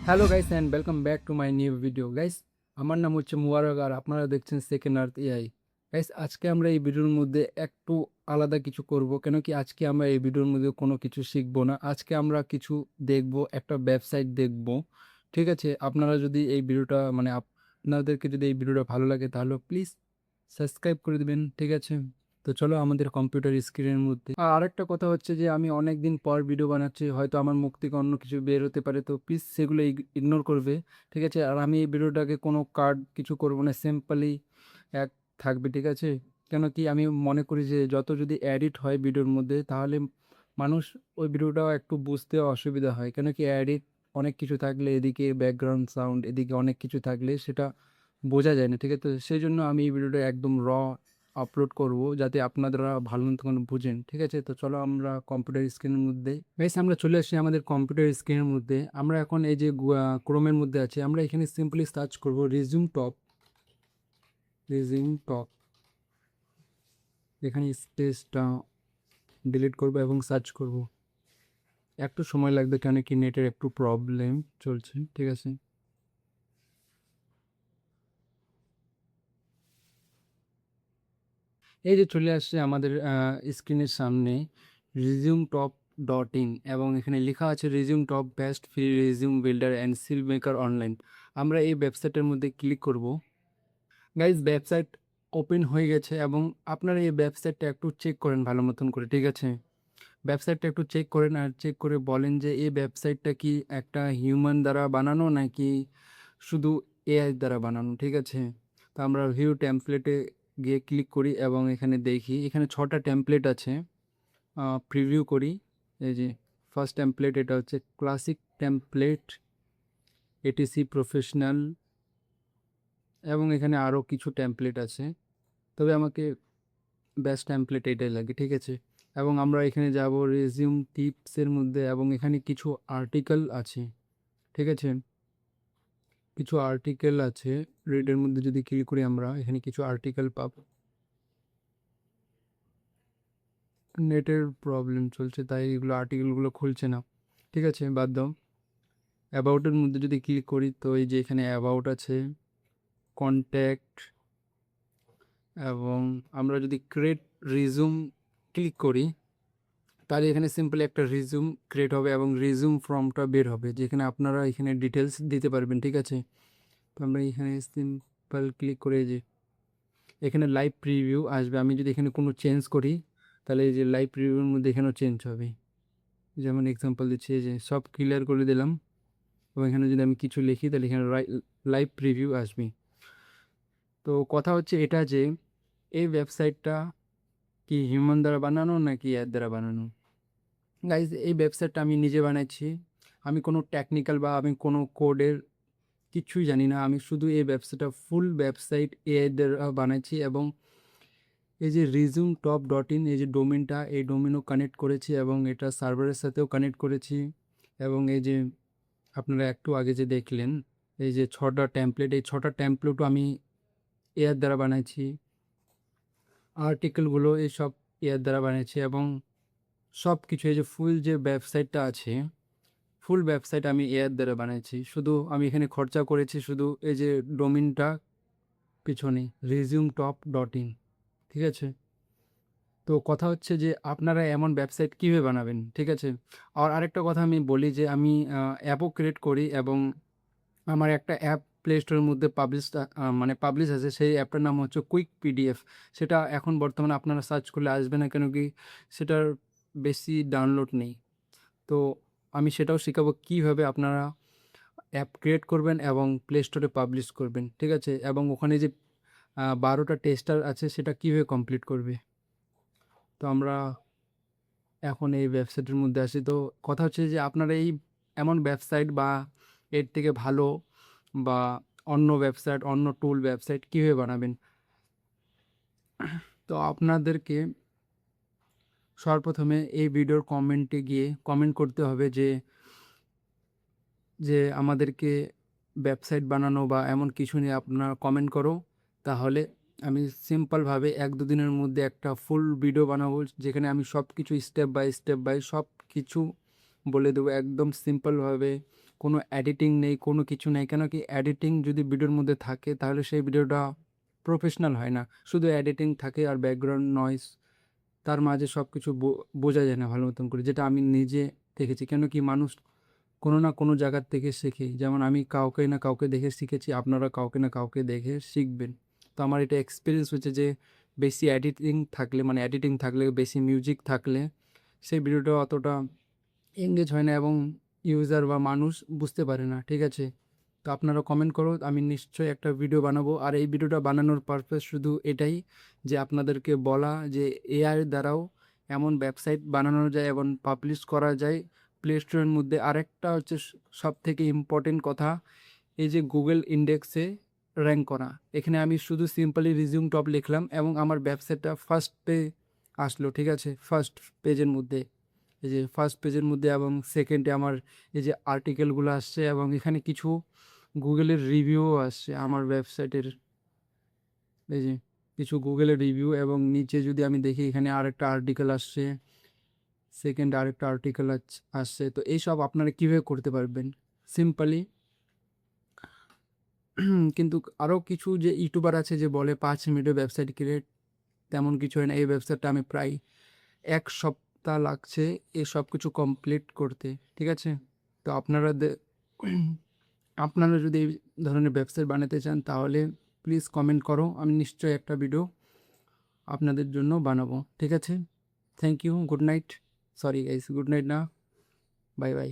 Hello guys and welcome back to my new video guys. আমার নাম হচ্ছে মুবারক আর আপনারা দেখছেন সেকেন্ড আর্থ এআই। গাইস, আজকে আমরা এই ভিডিওর মধ্যে একটু আলাদা কিছু করব, কেন কি আজকে আমরা এই ভিডিওর মধ্যে কোনো কিছু শিখবো না। আজকে আমরা কিছু দেখব, একটা ওয়েবসাইট দেখব। ঠিক আছে, আপনারা যদি এই ভিডিওটা আপনাদেরকে যদি এই ভিডিওটা ভালো লাগে তাহলে প্লিজ সাবস্ক্রাইব করে দিবেন। ঠিক আছে, তো চলো আমাদের কম্পিউটার স্ক্রিনের মধ্যে। আর আরেকটা কথা হচ্ছে যে আমি অনেক দিন পর ভিডিও বানাচ্ছি, হয়তো আমার মুখ থেকে অন্য কিছু বের হতে পারে, তো প্লিজ সেগুলো ইগনোর করবে। ঠিক আছে, আর আমি এই ভিডিওটাকে কোনো কার্ড কিছু করবো না, সিম্পলি এক থাকবে। ঠিক আছে, কেন কি আমি মনে করি যে যত যদি এডিট হয় ভিডিওর মধ্যে তাহলে মানুষ ওই ভিডিওটাও একটু বুঝতে অসুবিধা হয়, কেন কি এডিট অনেক কিছু থাকলে, এদিকে ব্যাকগ্রাউন্ড সাউন্ড, এদিকে অনেক কিছু থাকলে সেটা বোঝা যায় না। ঠিক আছে, তো সেই জন্য আমি এই ভিডিওটা একদম আপলোড করব যাতে আপনারা ভালো মতন বুঝেন। ঠিক আছে, তো চলো আমরা কম্পিউটার স্ক্রিনের মধ্যে বেশ আমরা চলে আসি আমাদের কম্পিউটার স্ক্রিনের মধ্যে। আমরা এখন এই যে ক্রোমের মধ্যে আছি, আমরা এখানে সিম্পলি সার্চ করব রিজিউম টপ। এখানে স্পেসটা ডিলিট করব এবং সার্চ করব। একটু সময় লাগবে কেন কি নেটের একটু প্রবলেম চলছে। ঠিক আছে, এই যে চলে আসছে আমাদের স্ক্রিনের সামনে resume top.in এবং এখানে লেখা আছে resume top best free resume builder and seal maker online. আমরা এই ওয়েবসাইটের মধ্যে ক্লিক করব। গাইজ, ওয়েবসাইট ওপেন হয়ে গেছে এবং আপনারা এই ওয়েবসাইটটা একটু চেক করেন ভালো মতন করে। ঠিক আছে, ওয়েবসাইটটা একটু চেক করেন আর চেক করে বলেন যে এই ওয়েবসাইটটা কি একটা হিউম্যান দ্বারা বানানো নাকি শুধু এআই দ্বারা বানানো। ঠিক আছে, তো আমরা ভিউ টেমপ্লেটে গিয়ে ক্লিক করি এবং এখানে দেখি এখানে 6টা টেমপ্লেট আছে। প্রিভিউ করি। এই যে ফার্স্ট টেমপ্লেট, এটা হচ্ছে ক্লাসিক টেমপ্লেট, এটিসি প্রফেশনাল, এবং এখানে আরও কিছু টেমপ্লেট আছে, তবে আমাকে বেস্ট টেমপ্লেট এটাই লাগে। ঠিক আছে, এবং আমরা এখানে যাব রেজিউম টিপসের মধ্যে এবং এখানে কিছু আর্টিকেল আছে। ঠিক আছে, কিছু আর্টিকেল আছে, রিডের মধ্যে যদি ক্লিক করি আমরা এখানে কিছু আর্টিকেল পাবো। নেটের প্রবলেম চলছে তাই এগুলো আর্টিকেলগুলো খুলছে না। ঠিক আছে, বাদ দাও। অ্যাবাউটের মধ্যে যদি ক্লিক করি তো এই যে এখানে অ্যাবাউট আছে, কন্ট্যাক্ট, এবং আমরা যদি ক্রিয়েট রিজুম ক্লিক করি তাহলে এখানে সিম্পলি একটা রিজুম ক্রিয়েট হবে এবং রিজুম ফর্মটা বের হবে, যেখানে আপনারা এখানে ডিটেলস দিতে পারবেন। ঠিক আছে, তো আমরা এখানে সিম্পল ক্লিক করে যে এখানে লাইভ প্রিভিউ আসবে। আমি যদি এখানে কোনো চেঞ্জ করি তাহলে এই যে লাইভ প্রিভিউর মধ্যে এখানেও চেঞ্জ হবে। যেমন এক্সাম্পল দিচ্ছি, এই যে সব ক্লিয়ার করে দিলাম এবং এখানে যদি আমি কিছু লিখি তাহলে এখানে লাইভ প্রিভিউ আসবে। তো কথা হচ্ছে এটা যে এই ওয়েবসাইটটা কি হিউম্যান দ্বারা বানানো নাকি অ্যাড দ্বারা বানানো। গাইজ, এই ওয়েবসাইটটা আমি নিজে বানাইছি। আমি কোনো টেকনিক্যাল বা আমি কোনো কোডের কিছুই জানি না, আমি শুধু এই ওয়েবসাইটটা ফুল ওয়েবসাইট এআই দ্বারা বানাইছি এবং এই যে resume top.in এই যে ডোমেনটা, এই ডোমেনও কানেক্ট করেছি এবং এটা সার্ভারের সাথেও কানেক্ট করেছি। এবং এই যে আপনারা একটু আগে যে দেখলেন এই যে 6টা টেমপ্লেট, এই 6টা টেমপ্লেটও আমি এআই দ্বারা বানাইছি। আর্টিকেলগুলো এই সব এআই দ্বারা বানিয়েছি এবং সব কিছু এই যে ফুল যে ওয়েবসাইটটা আছে, ফুল ওয়েবসাইট আমি এআই দ্বারা বানিয়েছি। শুধু আমি এখানে খরচা করেছি শুধু এই যে ডোমেনটা পিছনে resume top.in। ঠিক আছে, তো কথা হচ্ছে যে আপনারা এমন ওয়েবসাইট কীভাবে বানাবেন। ঠিক আছে, আর আরেকটা কথা আমি বলি যে আমি অ্যাপও ক্রিয়েট করি এবং আমার একটা অ্যাপ প্লে স্টোরের মধ্যে পাবলিশ আছে। সেই অ্যাপটার নাম হচ্ছে কুইক পিডিএফ। সেটা এখন বর্তমানে আপনারা সার্চ করলে আসবে না, কেন কি সেটার বেশি ডাউনলোড নেই। তো আমি সেটাও শেখাবো কীভাবে আপনারা অ্যাপ ক্রিয়েট করবেন এবং প্লে স্টোরে পাবলিশ করবেন। ঠিক আছে, এবং ওখানে যে 12টা টেস্টার আছে সেটা কীভাবে কমপ্লিট করবে। তো আমরা এখন এই ওয়েবসাইটের মধ্যে আসি। তো কথা হচ্ছে যে আপনারা এই এমন ওয়েবসাইট বা এর থেকে ভালো বা অন্য ওয়েবসাইট, অন্য টুল ওয়েবসাইট কীভাবে বানাবেন। তো আপনাদেরকে সর্বপ্রথমে এই ভিডিওর কমেন্টে গিয়ে কমেন্ট করতে হবে যে যে আমাদেরকে ওয়েবসাইট বানানো বা এমন কিছু নিয়ে আপনারা কমেন্ট করো, তাহলে আমি সিম্পলভাবে 1-2 দিনের মধ্যে একটা ফুল ভিডিও বানাবো যেখানে আমি সব কিছু স্টেপ বাই স্টেপ বাই সব কিছু বলে দেবো একদম সিম্পলভাবে। কোনো এডিটিং নেই, কোনো কিছু নেই। কেন কি এডিটিং যদি ভিডিওর মধ্যে থাকে তাহলে সেই ভিডিওটা প্রফেশনাল হয় না। শুধু এডিটিং থাকে আর ব্যাকগ্রাউন্ড নয়েজ, তার মাঝে সব কিছু বোঝা যায় না ভালো মতন করে, যেটা আমি নিজে দেখেছি। কেন কি মানুষ কোনো না কোনো জায়গার থেকে শেখে। যেমন আমি কাউকে না কাউকে দেখে শিখেছি, আপনারা কাউকে না কাউকে দেখে শিখবেন। তো আমার এটা এক্সপিরিয়েন্স হচ্ছে যে বেশি এডিটিং থাকলে, মানে এডিটিং থাকলে, বেশি মিউজিক থাকলে সেই ভিডিওটা অতটা এঙ্গেজ হয় না এবং ইউজার বা মানুষ বুঝতে পারে না, ঠিক আছে? তো আপনারা কমেন্ট করো, আমি নিশ্চয়ই একটা ভিডিও বানাবো। আর এই ভিডিওটা বানানোর পারপাস শুধু এটাই যে আপনাদেরকে বলা যে এআই দ্বারাও এমন ওয়েবসাইট বানানো যায় এবং পাবলিশ করা যায় প্লে স্টোরের মধ্যে। আরেকটা হচ্ছে সব থেকে ইম্পর্টেন্ট কথা, এই যে গুগল ইন্ডেক্সে র্যাঙ্ক করা। এখানে আমি শুধু সিম্পলি রিজিউম টপ লিখলাম এবং আমার ওয়েবসাইটটা ফার্স্ট আসলো, ঠিক আছে? ফার্স্ট পেজের মধ্যে, এই যে ফার্স্ট পেজের মধ্যে, এবং সেকেন্ডে আমার এই যে আর্টিকেলগুলো আসছে এবং এখানে কিছু গুগলের রিভিউও আসছে আমার ওয়েবসাইটের। এই যে কিছু গুগলের রিভিউ, এবং নিচে যদি আমি দেখি এখানে আরেকটা আর্টিকেল আসছে, সেকেন্ড আরেকটা আর্টিকেল আসছে। তো এইসব আপনারা কীভাবে করতে পারবেন সিম্পলি। কিন্তু আরও কিছু যে ইউটিউবার আছে যে বলে 5 মিনিটে ওয়েবসাইট ক্রিয়েট, তেমন কিছু হয় না। এই ওয়েবসাইটটা আমি প্রায় 1 সপ্তাহ লাগছে এই সব কিছু কমপ্লিট করতে, ঠিক আছে? তো আপনারা আপনারা যদি এই ধরনের ওয়েবসাইট বানাতে চান তাহলে প্লিজ কমেন্ট করো, আমি নিশ্চয়ই একটা ভিডিও আপনাদের জন্য বানাবো, ঠিক আছে? Thank you, good night. Sorry guys, good night না, বাই বাই।